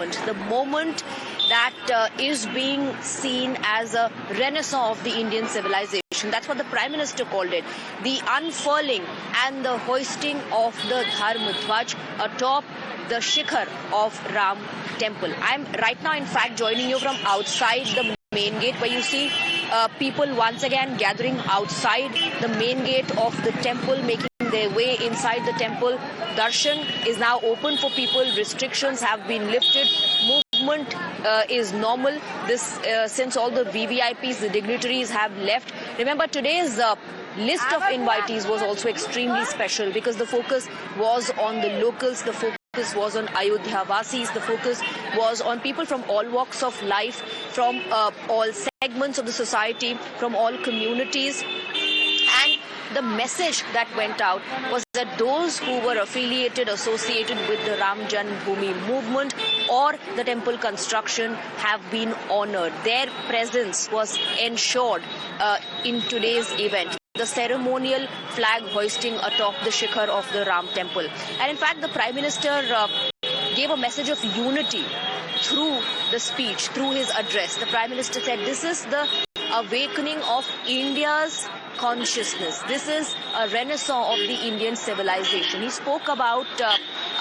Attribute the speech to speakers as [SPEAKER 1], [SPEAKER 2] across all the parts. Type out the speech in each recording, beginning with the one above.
[SPEAKER 1] the moment that is being seen as a renaissance of the Indian civilization. That's what the Prime Minister called it. The unfurling and the hoisting of the Dharma Dhwaj atop the Shikhar of Ram Temple. I'm right now, in fact, joining you from outside the main gate, where you see people once again gathering outside the main gate of the temple, making their way inside the temple. Darshan is now open for people. Restrictions have been lifted. Movement is normal. This since all the VVIPs, the dignitaries have left. Remember, today's list of invitees was also extremely special because the focus was on the locals. The focus was on Ayodhya Vasis. The focus was on people from all walks of life, from all segments of the society, from all communities. And the message that went out was that those who were affiliated, associated with the Ram Janmabhoomi movement or the temple construction have been honored. Their presence was ensured in today's event. The ceremonial flag hoisting atop the Shikhar of the Ram temple. And in fact, the Prime Minister gave a message of unity through the speech, through his address. The Prime Minister said this is the awakening of India's consciousness. This is a renaissance of the Indian civilization. He spoke about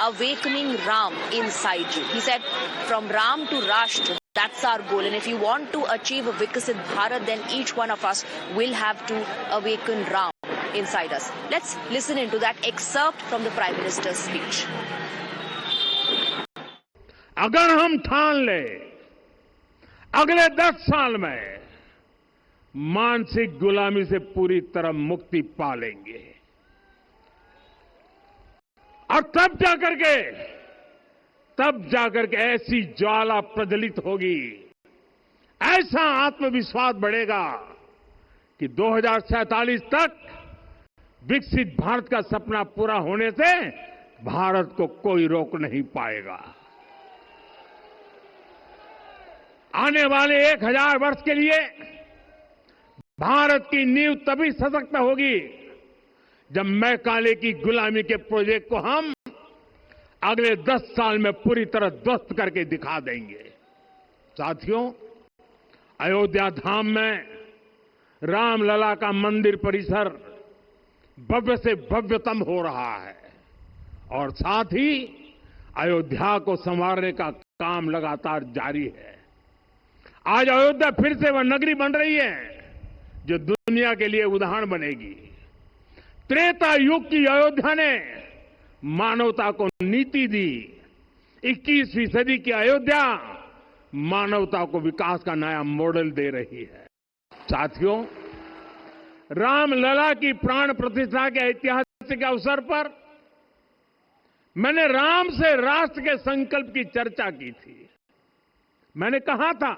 [SPEAKER 1] awakening Ram inside you. He said, from Ram to Rashtra, that's our goal. And if you want to achieve a Vikasit Bharat, then each one of us will have to awaken Ram inside us. Let's listen into that excerpt from the Prime Minister's speech.
[SPEAKER 2] अगर हम ठान ले अगले 10 साल में मानसिक गुलामी से पूरी तरह मुक्ति पा लेंगे और तब जाकर के ऐसी ज्वाला प्रज्वलित होगी, ऐसा आत्मविश्वास बढ़ेगा कि 2047 तक विकसित भारत का सपना पूरा होने से भारत को कोई रोक नहीं पाएगा। आने वाले 1000 वर्ष के लिए भारत की नींव तभी सशक्त होगी जब मैकाले की गुलामी के प्रोजेक्ट को हम अगले 10 साल में पूरी तरह ध्वस्त करके दिखा देंगे। साथियों, अयोध्या धाम में रामलला का मंदिर परिसर भव्य से भव्यतम हो रहा है और साथ ही अयोध्या को संवारने का काम लगातार जारी है। आज अयोध्या फिर से वह नगरी बन रही है जो दुनिया के लिए उदाहरण बनेगी। त्रेता युग की अयोध्या ने मानवता को नीति दी। 21वीं सदी की अयोध्या मानवता को विकास का नया मॉडल दे रही है। साथियों, रामलला की प्राण प्रतिष्ठा के ऐतिहासिक अवसर पर मैंने राम से राष्ट्र के संकल्प की चर्चा की थी। मैंने कहा था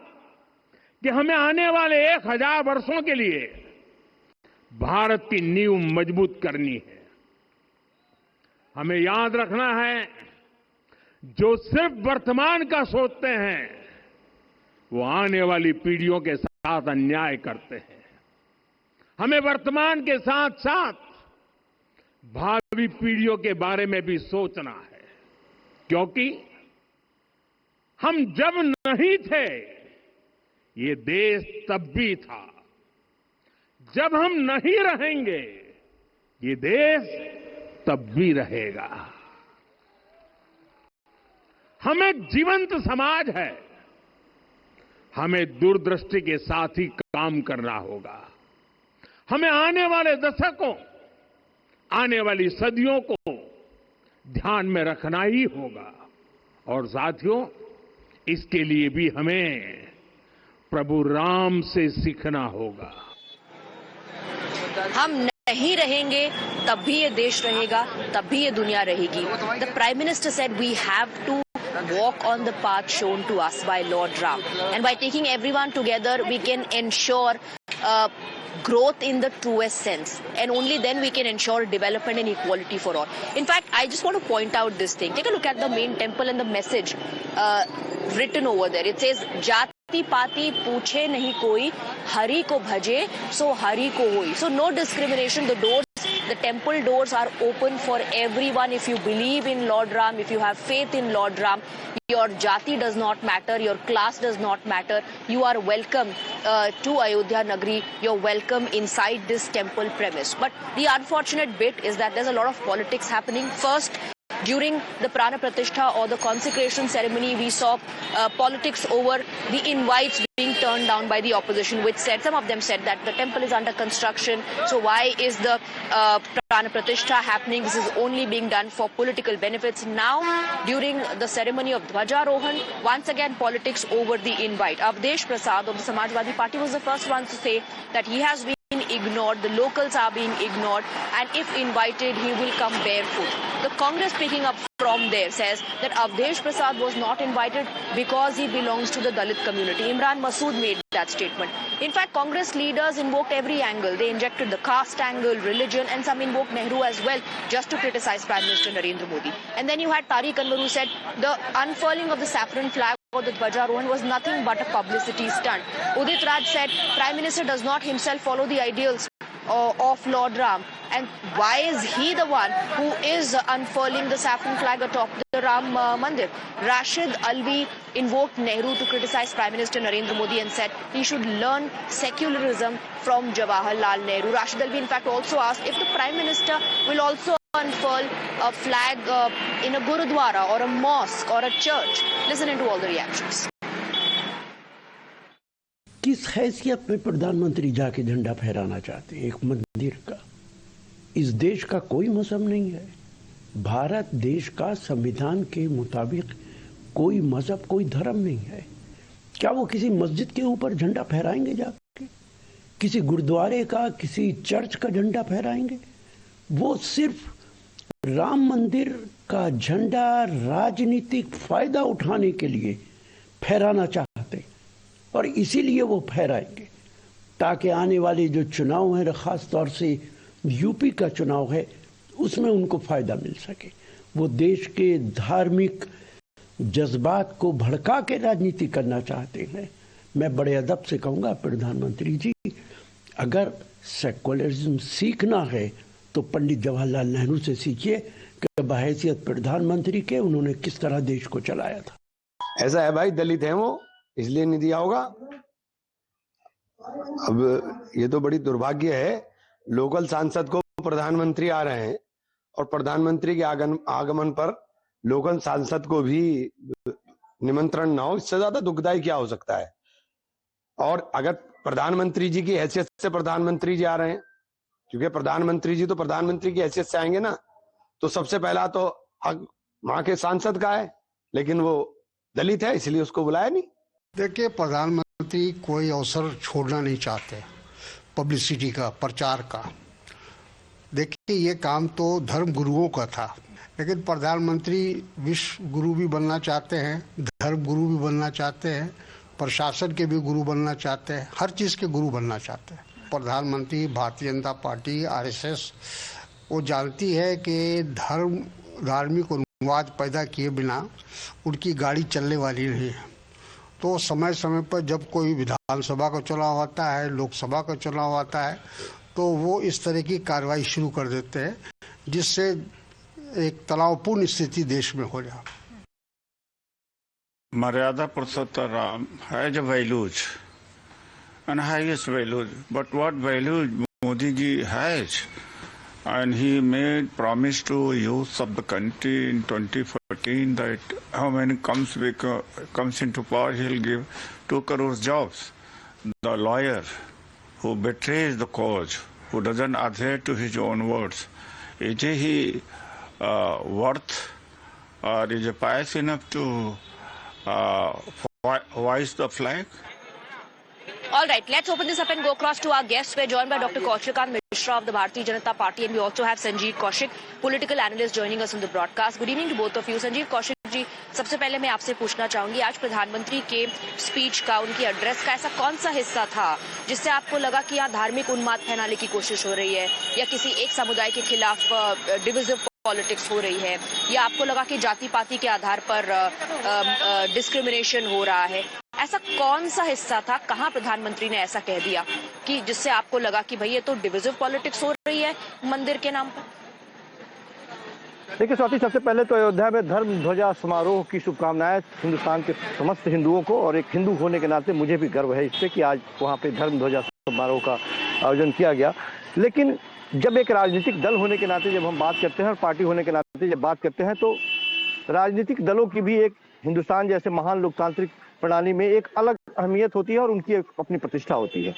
[SPEAKER 2] कि हमें आने वाले 1000 वर्षों के लिए भारत की नींव मजबूत करनी है। हमें याद रखना है, जो सिर्फ वर्तमान का सोचते हैं वो आने वाली पीढ़ियों के साथ अन्याय करते हैं। हमें वर्तमान के साथ साथ भावी पीढ़ियों के बारे में भी सोचना है, क्योंकि हम जब नहीं थे ये देश तब भी था, जब हम नहीं रहेंगे ये देश तब भी रहेगा। हम एक जीवंत समाज है, हमें दूरदृष्टि के साथ ही काम करना होगा। हमें आने वाले दशकों, आने वाली सदियों को ध्यान में रखना ही होगा और साथियों, इसके लिए भी हमें प्रभु राम से सीखना होगा।
[SPEAKER 1] हम नहीं रहेंगे तब भी ये देश रहेगा, तब भी ये दुनिया रहेगी। The Prime Minister said we have to walk on the path shown to us by Lord Ram, and by taking everyone together we can ensure growth in the truest sense, and only then we can ensure development and equality for all. In fact, I just want to point out this thing. Take a look at the main temple and the message written over there. It says, जाति पाति पूछे नहीं कोई, हरि को भजे सो हरि को होई. So no discrimination. The doors The temple doors are open for everyone. If you believe in Lord Ram, if you have faith in Lord Ram, your jati does not matter, your class does not matter. You are welcome to Ayodhya Nagari. You're welcome inside this temple premise. But the unfortunate bit is that there's a lot of politics happening. First, during the Prana Pratishtha or the consecration ceremony, we saw politics over the invites being turned down by the opposition, which said, some of them said that the temple is under construction, so why is the Prana Pratishtha happening? This is only being done for political benefits. Now, during the ceremony of Dhwajarohan, once again politics over the invite. Avdesh Prasad of the Samajwadi Party was the first one to say that he has been ignored, the locals are being ignored, and if invited, he will come barefoot. The Congress, picking up from there, says that Avdesh Prasad was not invited because he belongs to the Dalit community. Imran Masood made that statement. In fact, Congress leaders invoked every angle. They injected the caste angle, religion, and some invoked Nehru as well, just to criticize Prime Minister Narendra Modi. And then you had Tariq Anwar, who said the unfurling of the saffron flag or the Dhwajarohan was nothing but a publicity stunt. Udit Raj said Prime Minister does not himself follow the ideals of Lord Ram. And why is he the one who is unfurling the saffron flag atop the Ram Mandir? Rashid Alvi invoked Nehru to criticize Prime Minister Narendra Modi and said he should learn secularism from Jawaharlal Nehru. Rashid Alvi, in fact, also asked if the Prime Minister will also unfurl a flag in a Gurudwara or a mosque or a church. Listen into all the reactions.
[SPEAKER 3] किस हैसियत में प्रधानमंत्री जाके झंडा फहराना चाहते हैं एक मंदिर का? इस देश का कोई मजहब नहीं है। भारत देश का संविधान के मुताबिक कोई मजहब, कोई धर्म नहीं है। क्या वो किसी मस्जिद के ऊपर झंडा फहराएंगे जाके? किसी गुरुद्वारे का, किसी चर्च का झंडा फहराएंगे? वो सिर्फ राम मंदिर का झंडा राजनीतिक फायदा उठाने के लिए फहराना चाहते और इसीलिए वो फहराएंगे ताकि आने वाले जो चुनाव है, खास तौर से यूपी का चुनाव है, उसमें उनको फायदा मिल सके। वो देश के धार्मिक जज्बात को भड़का के राजनीति करना चाहते हैं। मैं बड़े अदब से कहूँगा प्रधानमंत्री जी, अगर सेक्युलरिज्म सीखना है तो पंडित जवाहरलाल नेहरू से सीखिए कि बहैसियत प्रधानमंत्री के उन्होंने किस तरह देश को चलाया था।
[SPEAKER 4] ऐसा है भाई, दलित है वो, इसलिए नहीं दिया होगा। अब ये तो बड़ी दुर्भाग्य है, लोकल सांसद को प्रधानमंत्री आ रहे हैं और प्रधानमंत्री के आगमन पर लोकल सांसद को भी निमंत्रण ना हो, इससे ज्यादा दुखदायी क्या हो सकता है। और अगर प्रधानमंत्री जी की हैसियत से प्रधानमंत्री जी आ रहे हैं, क्योंकि प्रधानमंत्री जी तो प्रधानमंत्री की हैसियत से आएंगे ना, तो सबसे पहला तो हक वहां के सांसद का है, लेकिन वो दलित है इसलिए उसको बुलाया नहीं।
[SPEAKER 5] देखिए, प्रधानमंत्री कोई अवसर छोड़ना नहीं चाहते पब्लिसिटी का, प्रचार का। देखिए, ये काम तो धर्म गुरुओं का था, लेकिन प्रधानमंत्री विश्व गुरु भी बनना चाहते हैं, धर्म गुरु भी बनना चाहते हैं, प्रशासन के भी गुरु बनना चाहते हैं, हर चीज़ के गुरु बनना चाहते हैं। प्रधानमंत्री, भारतीय जनता पार्टी, आरएसएस वो जानती है कि धार्मिक उन्माद पैदा किए बिना उनकी गाड़ी चलने वाली नहीं है। तो समय समय पर जब कोई विधानसभा का चुनाव आता है, लोकसभा का चुनाव आता है, तो वो इस तरह की कार्रवाई शुरू कर देते हैं, जिससे एक तनावपूर्ण स्थिति देश में हो जाए।
[SPEAKER 6] Maryada Purushottam has a values and highest values, but what values Modi ji has, and he made promise to youth of the country in 2014 that how many comes into power he'll give 2 crore jobs. The lawyer who betrays the cause, who doesn't adhere to his own words, is he worth or is he pious enough to hoist the flag?
[SPEAKER 1] All right, let's open this up and go across to our guests. We're joined by Dr. Kaushikant Mishra of the Bharatiya Janata Party, and we also have Sanjeev Kaushik, political analyst, joining us on the broadcast. Good evening to both of you. Sanjeev Kaushik जी, सबसे पहले मैं आपसे पूछना चाहूंगी, आज प्रधानमंत्री के speech का, उनकी एड्रेस का ऐसा कौन सा हिस्सा था जिससे आपको लगा कि यहाँ धार्मिक उन्माद फैलाने की कोशिश हो रही है, या किसी एक समुदाय के खिलाफ डिविजिव पॉलिटिक्स हो रही है, या आपको लगा कि जाति पाति के आधार पर डिस्क्रिमिनेशन हो रहा है? ऐसा कौन सा हिस्सा था, कहां प्रधानमंत्री ने ऐसा कह दिया कि जिससे आपको लगा कि भाई ये तो डिविजिव पॉलिटिक्स हो रही है मंदिर के नाम पर?
[SPEAKER 7] देखिए स्वाति, सबसे पहले तो अयोध्या में धर्म ध्वजा समारोह की शुभकामनाएं हिंदुस्तान के समस्त हिंदुओं को, और एक हिंदू होने के नाते मुझे भी गर्व है इस पे कि आज वहाँ पे धर्म ध्वजा समारोह का आयोजन किया गया। लेकिन जब एक राजनीतिक दल होने के नाते जब हम बात करते हैं और पार्टी होने के नाते जब बात करते हैं, तो राजनीतिक दलों की भी एक हिंदुस्तान जैसे महान लोकतांत्रिक प्रणाली में एक अलग अहमियत होती है और उनकी एक अपनी प्रतिष्ठा होती है।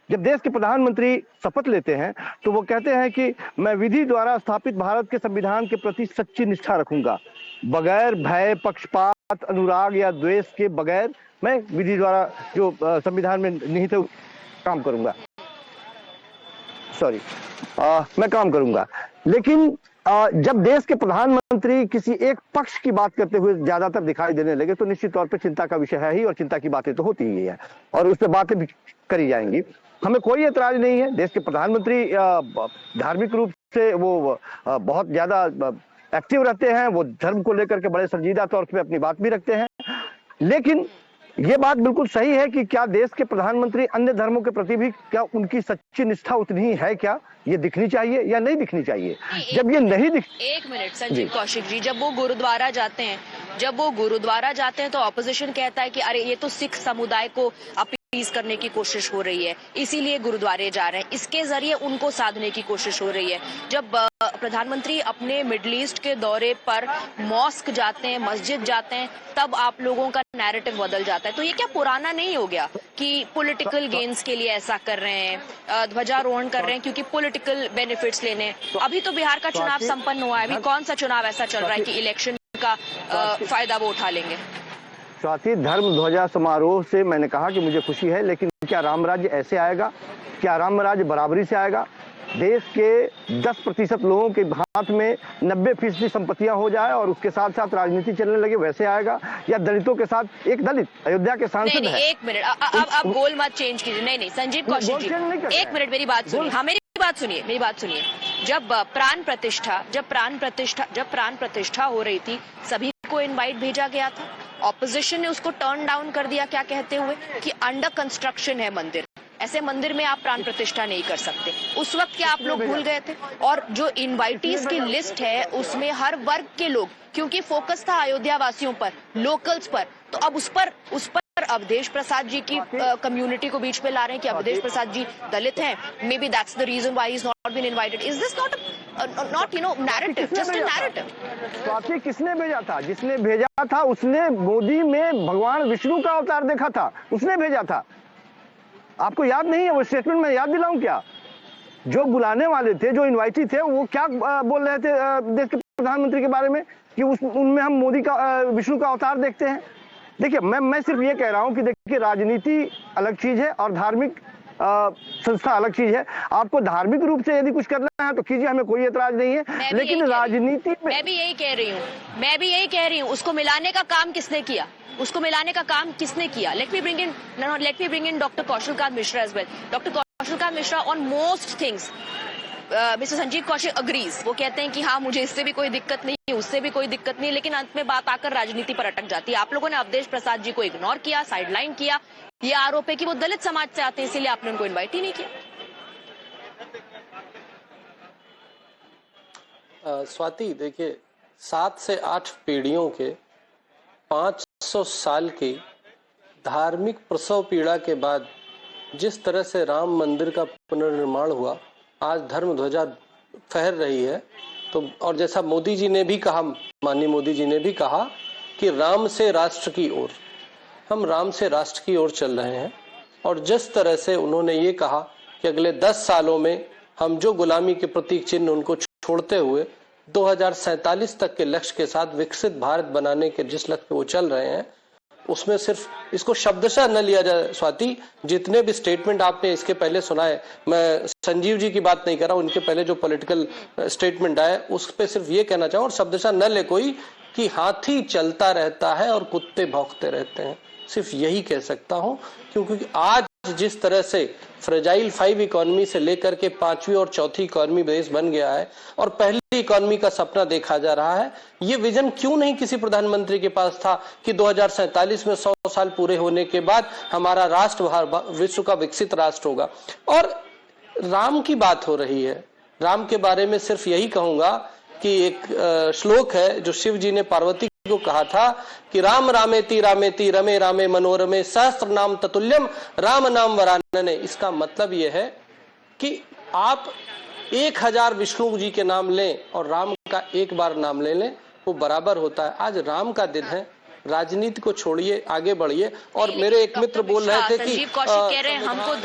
[SPEAKER 7] जब देश के प्रधानमंत्री शपथ लेते हैं तो वो कहते हैं कि मैं विधि द्वारा स्थापित भारत के संविधान के प्रति सच्ची निष्ठा रखूंगा, बगैर भय, पक्षपात, अनुराग या द्वेष के बगैर मैं विधि द्वारा जो संविधान में निहित है काम करूंगा, मैं काम करूंगा। लेकिन जब देश के प्रधानमंत्री किसी एक पक्ष की बात करते हुए ज्यादातर दिखाई देने लगे तो निश्चित तौर पर चिंता का विषय है ही, और चिंता की बातें तो होती ही है और उस पर बातें भी करी जाएंगी। हमें कोई एतराज नहीं है। देश के प्रधानमंत्री धार्मिक रूप से वो बहुत ज्यादा एक्टिव रहते हैं, वो धर्म को लेकर के बड़े संजीदा तौर पर अपनी बात भी रखते हैं। लेकिन ये बात बिल्कुल सही है कि क्या देश के प्रधानमंत्री अन्य धर्मों के प्रति भी क्या उनकी सच्ची निष्ठा उतनी ही है, क्या ये दिखनी चाहिए या नहीं दिखनी चाहिए? जब ये नहीं
[SPEAKER 1] एक मिनट संजीव कौशिक जी, जब वो गुरुद्वारा जाते हैं तो ऑपोजिशन कहता है कि अरे ये तो सिख समुदाय को अपीज करने की कोशिश हो रही है, इसीलिए गुरुद्वारे जा रहे हैं, इसके जरिए उनको साधने की कोशिश हो रही है। जब प्रधानमंत्री अपने मिडिल ईस्ट के दौरे पर मॉस्क जाते हैं, मस्जिद जाते हैं, तब आप लोगों का नैरेटिव बदल जाता है। तो ये क्या पुराना नहीं हो गया कि पॉलिटिकल गेन्स के लिए ऐसा कर रहे हैं, ध्वजारोहण कर रहे हैं क्योंकि पॉलिटिकल बेनिफिट्स लेने? अभी तो बिहार का चुनाव संपन्न हुआ है, अभी कौन सा चुनाव ऐसा चल रहा है कि इलेक्शन का फायदा वो उठा लेंगे?
[SPEAKER 7] स्वाति, धर्म ध्वजा समारोह से मैंने कहा कि मुझे खुशी है, लेकिन क्या राम राज्य ऐसे आएगा? क्या राम राज्य बराबरी से आएगा? देश के 10% लोगों के हाथ में 90% संपत्तियां हो जाए और उसके साथ साथ राजनीति चलने लगे, वैसे आएगा? या दलितों के साथ एक दलित अयोध्या के सांसद है?
[SPEAKER 1] एक मिनट, अब गोल मत चेंज कीजिए। नहीं संजीव कौशिक जी, एक मिनट मेरी बात सुनिए। हाँ, मेरी बात सुनिए। जब प्राण प्रतिष्ठा हो रही थी, सभी को इनवाइट भेजा गया था, ऑपोजिशन ने उसको टर्न डाउन कर दिया, क्या कहते हुए कि अंडर कंस्ट्रक्शन है मंदिर, ऐसे मंदिर में आप प्राण प्रतिष्ठा नहीं कर सकते। उस वक्त क्या आप लोग भूल गए थे? और जो इनवाइटीज की लिस्ट है उसमें हर वर्ग के लोग, क्योंकि फोकस था अयोध्या वासियों पर, लोकल्स पर, तो अब उस पर अवधेश प्रसाद जी की कम्युनिटी को बीच में ला रहे हैं कि अवधेश प्रसाद जी दलित हैं, maybe that's the reason why he is not been invited. Is this not narrative, just a narrative?
[SPEAKER 7] Swati, किसने भेजा था? जिसने भेजा था उसने मोदी में भगवान विष्णु का अवतार देखा था, उसने भेजा था। आपको याद नहीं है वो स्टेटमेंट? मैं याद दिलाऊं क्या? जो बुलाने वाले थे, जो इनवाइटी थे, वो क्या बोल रहे थे देश के प्रधानमंत्री के बारे में कि उनमें हम मोदी का विष्णु का अवतार देखते हैं। देखिए, मैं सिर्फ ये कह रहा हूं कि देखिए, राजनीति अलग चीज है और धार्मिक संस्था अलग चीज है। आपको धार्मिक रूप से यदि कुछ करना है तो कीजिए, हमें कोई एतराज नहीं है, लेकिन राजनीति में
[SPEAKER 1] मैं भी यही कह रही हूँ उसको मिलाने का काम किसने किया? Let me bring in doctor Kaushalkant Mishra as well. Doctor Kaushalkant Mishra on most things, mister Sanjeev Kaushik agrees. वो कहते हैं कि हाँ, मुझे इससे भी कोई दिक्कत नहीं, उससे भी कोई दिक्कत नहीं, लेकिन अंत में बात आकर राजनीति पर अटक जाती है। आप लोगों ने अवधेश प्रसाद जी को इग्नोर किया, साइडलाइन किया। ये आरोप है कि वो दलित समाज से आते हैं, इसीलिए आपने उनको इन्वाइट ही नहीं किया।
[SPEAKER 8] स्वाति, देखिए, 7 से 8 पीढ़ियों के 500 साल की धार्मिक प्रसव पीड़ा के बाद जिस तरह से राम मंदिर का पुनर्निर्माण हुआ, आज धर्म ध्वजा फहर रही है, तो और जैसा मोदी जी ने भी कहा, माननीय मोदी जी ने भी कहा कि राम से राष्ट्र की ओर, हम राम से राष्ट्र की ओर चल रहे हैं। और जिस तरह से उन्होंने ये कहा कि अगले 10 सालों में हम जो गुलामी के प्रतीक चिन्ह उनको छोड़ते हुए 2047 तक के लक्ष्य के साथ विकसित भारत बनाने के जिस लक्ष्य पे वो चल रहे हैं, उसमें सिर्फ इसको शब्दशः न लिया जाए। स्वाति, जितने भी स्टेटमेंट आपने इसके पहले सुनाए, मैं संजीव जी की बात नहीं कर रहा हूं, उनके पहले जो पॉलिटिकल स्टेटमेंट आए उस पर सिर्फ ये कहना चाहूँ, और शब्दशः न ले कोई, कि हाथी चलता रहता है और कुत्ते भौंकते रहते हैं, सिर्फ यही कह सकता हूं। क्योंकि आज जिस तरह से फ्रेजाइल 5 इकोनॉमी से लेकर के 5वीं और 4थी इकोनॉमी देश बन गया है और पहली इकोनॉमी का सपना देखा जा रहा है, ये विजन क्यों नहीं किसी प्रधानमंत्री के पास था कि 2047 में 100 साल पूरे होने के बाद हमारा राष्ट्र विश्व का विकसित राष्ट्र होगा। और राम की बात हो रही है, राम के बारे में सिर्फ यही कहूंगा कि एक श्लोक है जो शिव जी ने पार्वती को कहा था कि राम रामेति रामेति रमे रामे मनोरमे सहस्त्र नाम ततुल्यम राम नाम वरानने। इसका मतलब यह है कि आप 1000 विष्णु जी के नाम लें और राम का एक बार नाम ले लें, वो बराबर होता है। आज राम का दिन है, राजनीति को छोड़िए, आगे बढ़िए। और मेरे एक मित्र बोल रहे थे कि
[SPEAKER 1] संजीव कौशिक कह रहे हैं हमको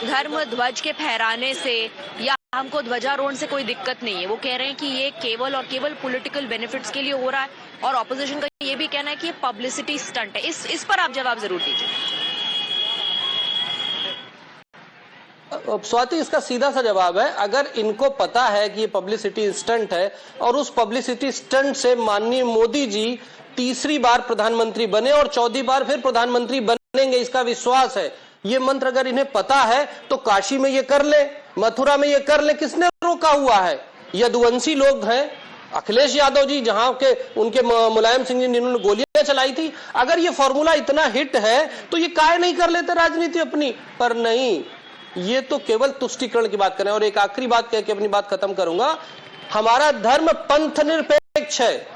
[SPEAKER 1] धर्म ध्वज के फहराने से या हमको ध्वजारोहण से कोई दिक्कत नहीं है। वो कह रहे हैं कि ये केवल और केवल पॉलिटिकल बेनिफिट्स के लिए हो रहा है और ऑपोजिशन का ये भी कहना है कि ये पब्लिसिटी स्टंट है। इस पर आप जवाब जरूर दीजिए।
[SPEAKER 8] स्वाति, इसका सीधा सा जवाब है, अगर इनको पता है कि ये पब्लिसिटी स्टंट है और उस पब्लिसिटी स्टंट से माननीय मोदी जी तीसरी बार प्रधानमंत्री बने और 14वीं बार फिर प्रधानमंत्री बनेंगे, इसका विश्वास है, ये मंत्र अगर इन्हें पता है तो काशी में ये कर ले, मथुरा में ये कर ले, किसने रोका हुआ है? यदुवंशी लोग हैं, अखिलेश यादव जी, जहां के उनके मुलायम सिंह जी जिन्होंने गोलियां चलाई थी। अगर ये फॉर्मूला इतना हिट है तो ये काहे नहीं कर लेते राजनीति अपनी? पर नहीं, ये तो केवल तुष्टीकरण की बात करें। और एक आखिरी बात कह के अपनी बात खत्म करूंगा, हमारा धर्म पंथ निरपेक्ष है,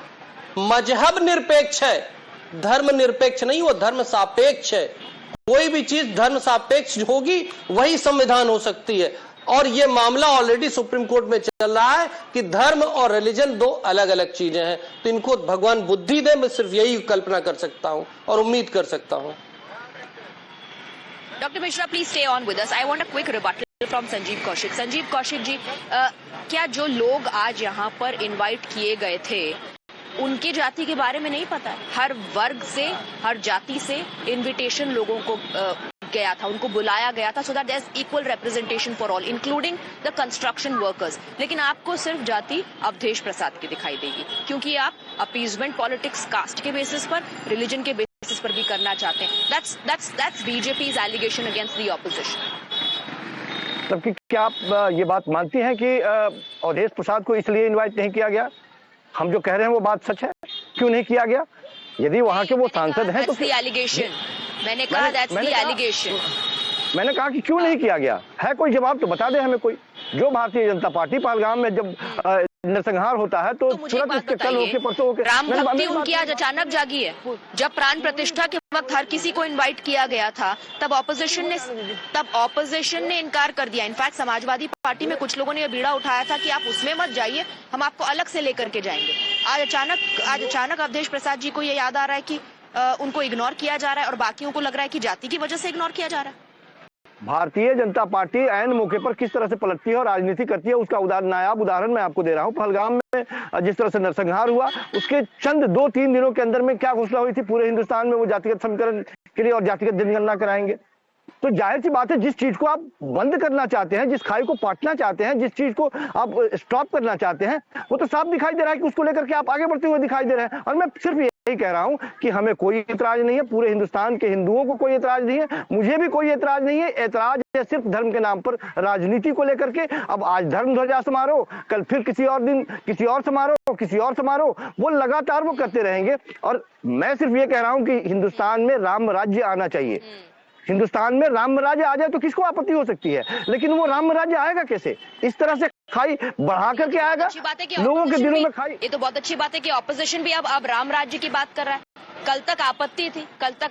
[SPEAKER 8] मजहब निरपेक्ष है, धर्म निरपेक्ष नहीं, वो धर्म सापेक्ष है। कोई भी चीज धर्म सापेक्ष होगी वही संविधान हो सकती है। और ये मामला ऑलरेडी सुप्रीम कोर्ट में चल रहा है कि धर्म और रिलीजन दो अलग अलग चीजें हैं। तो इनको भगवान बुद्धि दे, मैं सिर्फ यही कल्पना कर सकता हूं और उम्मीद कर सकता हूं।
[SPEAKER 1] Dr. Mishra, please stay on with us. I want a quick rebuttal from Sanjeev Kaushik. Sanjeev Kaushik जी, क्या जो लोग आज यहाँ पर इनवाइट किए गए थे उनके जाति के बारे में नहीं पता है? हर वर्ग से, हर जाति से इनविटेशन लोगों को गया था, उनको बुलाया गया था, so that there is equal representation for all including the construction workers. लेकिन आपको सिर्फ जाति अवधेश प्रसाद की दिखाई देगी क्योंकि आप अपीजमेंट पॉलिटिक्स कास्ट के बेसिस पर, रिलीजन के बेसिस पर भी करना चाहते हैं। That's BJP's allegation against the opposition.
[SPEAKER 7] तब कि क्या आप ये बात मानती हैं कि अवधेश प्रसाद को इसलिए इनवाइट नहीं किया गया? हम जो कह रहे हैं वो बात सच है, क्यों नहीं किया गया? यदि वहां के वो सांसद हैं तो
[SPEAKER 1] मैंने कहा दैट्स द एलिगेशन।
[SPEAKER 7] मैंने कहा कि क्यों नहीं किया गया है, कोई जवाब तो बता दे हमें कोई। जो भारतीय जनता पार्टी पहलगाम में जब नरसंहार होता है तो तुरंत उसके कल होके परसों होके
[SPEAKER 1] राम भक्ति उनकी आज अचानक जागी है। जब प्राण प्रतिष्ठा के वक्त हर किसी को इनवाइट किया गया था तब ऑपोजिशन ने इनकार कर दिया। इनफैक्ट समाजवादी पार्टी में कुछ लोगों ने यह बीड़ा उठाया था कि आप उसमें मत जाइए, हम आपको अलग से लेकर के जाएंगे। आज अचानक अवधेश प्रसाद जी को ये याद आ रहा है कि उनको इग्नोर किया जा रहा है और बाकियों को लग रहा है कि जाति की वजह से इग्नोर किया जा रहा है।
[SPEAKER 7] भारतीय जनता पार्टी ऐन मौके पर किस तरह से पलटती है और राजनीति करती है उसका नायाब उदाहरण मैं आपको दे रहा हूं। पहलगाम में जिस तरह से नरसंहार हुआ उसके चंद 2-3 दिनों के अंदर में क्या घोषणा हुई थी, पूरे हिंदुस्तान में वो जातिगत समीकरण के लिए और जातिगत जनगणना कराएंगे। तो जाहिर सी बात है, जिस चीज को आप बंद करना चाहते हैं, जिस खाई को पाटना चाहते हैं, जिस चीज को आप स्टॉप करना चाहते हैं, वो तो साफ दिखाई दे रहा है कि उसको लेकर के आप आगे बढ़ते हुए दिखाई दे रहे हैं। और मैं सिर्फ यही कह रहा हूं कि हमें कोई एतराज नहीं है, पूरे हिंदुस्तान के हिंदुओं को कोई एतराज नहीं है, मुझे भी कोई एतराज नहीं है। एतराज है सिर्फ धर्म के नाम पर राजनीति को लेकर के। अब आज धर्म ध्वजा समारोह, कल फिर किसी और दिन किसी और समारोह, किसी और समारोह, वो लगातार वो करते रहेंगे। और मैं सिर्फ ये कह रहा हूं कि हिंदुस्तान में राम राज्य आना चाहिए। हिंदुस्तान में राम राज्य आ जाए तो किसको आपत्ति हो सकती है, लेकिन वो राम राज्य आएगा कैसे? इस तरह से खाई बढ़ा करके आएगा लोगों के दिलों में खाई।
[SPEAKER 1] ये तो बहुत अच्छी बात है कि ऑपोजिशन भी अब राम राज्य की बात कर रहा है। कल तक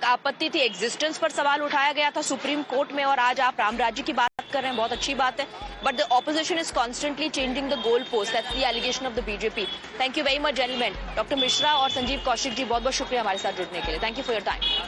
[SPEAKER 1] आपत्ति थी, एग्जिस्टेंस पर सवाल उठाया गया था सुप्रीम कोर्ट में और आज आप राम राज्य की बात कर रहे हैं, बहुत अच्छी बात है। But the opposition is constantly changing the goal post, that's the allegation of the BJP. Thank you very much gentleman. Doctor Mishra और संजीव कौशिक जी, बहुत बहुत शुक्रिया हमारे साथ जुड़ने के लिए। Thank you for your time.